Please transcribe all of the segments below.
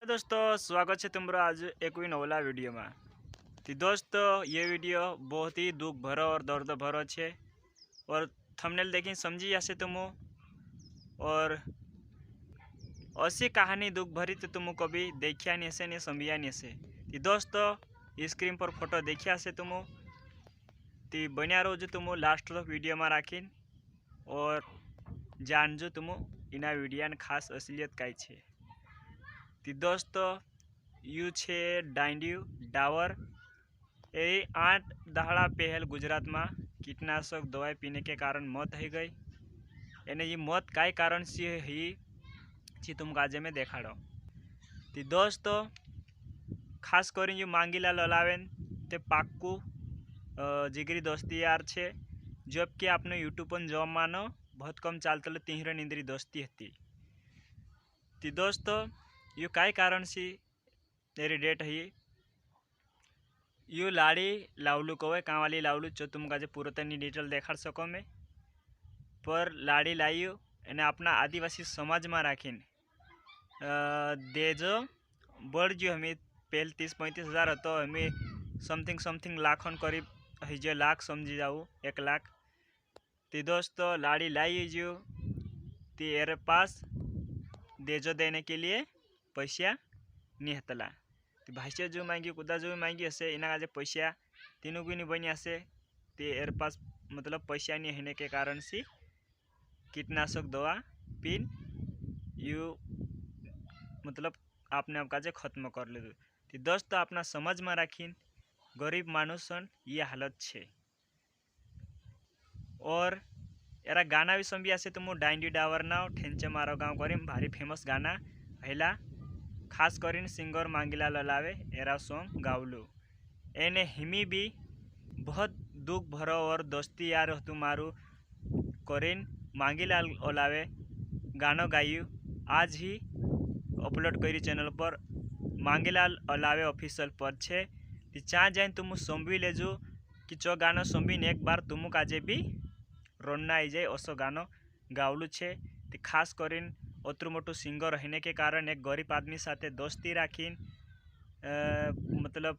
दोस्तों स्वागत है तुम्हारा आज एक नवला वीडियो में। तो दोस्तों ये वीडियो बहुत ही दुख भरो और दर्द भरो है और थंबनेल देखी समझी जासे तुम और ऐसी कहानी दुख भरी तो तुम कभी देखिया नहीं से नहीं समझिया नहीं से। तो दोस्तों स्क्रीन पर फोटो देखिया से तुम तो बनिया रहो जो तुम लास्ट तक वीडियो में राखी और जानजो तुम इना वीडियो खास असलियत कई है। तो दोस्तों यू छे डांडियू डावर ये 8 दहाड़ा पहल गुजरात में कीटनाशक दवाई पीने के कारण मौत हो गई। एने ये मौत काय कारण से ही छी तुम काजे में देखाड़ो। तो दोस्तों खास कर जो मांगीलाल अलावेन ते पाक्कू जिगरी दोस्ती यार छे, जबकि आपने यूट्यूब पर जॉब मानो बहुत कम चालते तीहर नींदरी दोस्ती थी। तो दोस्तों यू काय कारण से तेरी डेट है यू लाड़ी लावलू कहे कांवाली लावलू जो तुम काजे पूरतनी डिटेल देखा सको में पर लाड़ी लायू एने अपना आदिवासी समाज में राखीने देजो बढ़ हमें पहले 30-35 हज़ार तो हमें समथिंग लाखों करीब हजे लाख समझी जाऊ 1 लाख। तो दोस्तों लाड़ी लाई जो तेरे पास देजो देने के लिए पैसा नहीं हतला। तो भाई जो मांगी कुदा जो मांगी हसे इना आज पैसा तीनों को नहीं बनी हसे तो एर पास मतलब पैसा नहीं होने के कारण से कीटनाशक दवा पिन यू मतलब आपने आप काजे खत्म कर ले। तो दोस्तों अपना समझ में राखीन गरीब मानुसन ये हालत छे। और एरा गाना भी समझी आसे तुम डांडी डावर ना ठेंचे मारो गाँव करीम भारी फेमस गाना पहला खास करीन सिंगर मांगीलाल अलावे एरा सॉन्ग गावलू एने हिमी भी बहुत दुख भरो और दोस्ती यार तुम्हारू करीन मांगीलाल अलावे गानो गायू आज ही अपलोड करी चैनल पर मांगीलाल अलावे ऑफिशियल पर छे। चाह जाए तुम संभी लेजो कि चो गानो संभी एक बार तुम काजे भी रोना आई जाए असो गानो गावलू छे। तो खास करीन अतरू मोटू सिंगर रहने के कारण एक गरीब आदमी साथे दोस्ती राखी मतलब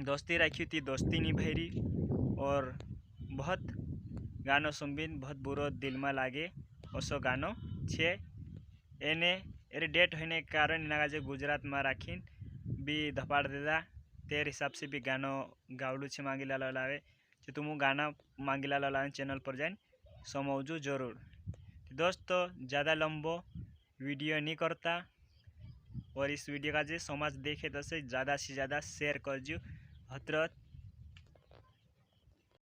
दोस्ती राखी थी दोस्ती निभाई और बहुत गानो सुनबीन बहुत बुरो दिल में लागे असो गानो छे। एने एरे डेट होने के कारण इना जे गुजरात में राखी भी धपाड़ देदा तेर हिसाब से भी गानो गावलू छे मांगीलाल अलावे जो तुम गाना मांगीलाल अलावे चैनल पर जाए समझू जरूर। दोस्तों ज़्यादा लंबो वीडियो नहीं करता और इस वीडियो का जो समाज देखे तो से ज़्यादा शेयर कर जो हतरत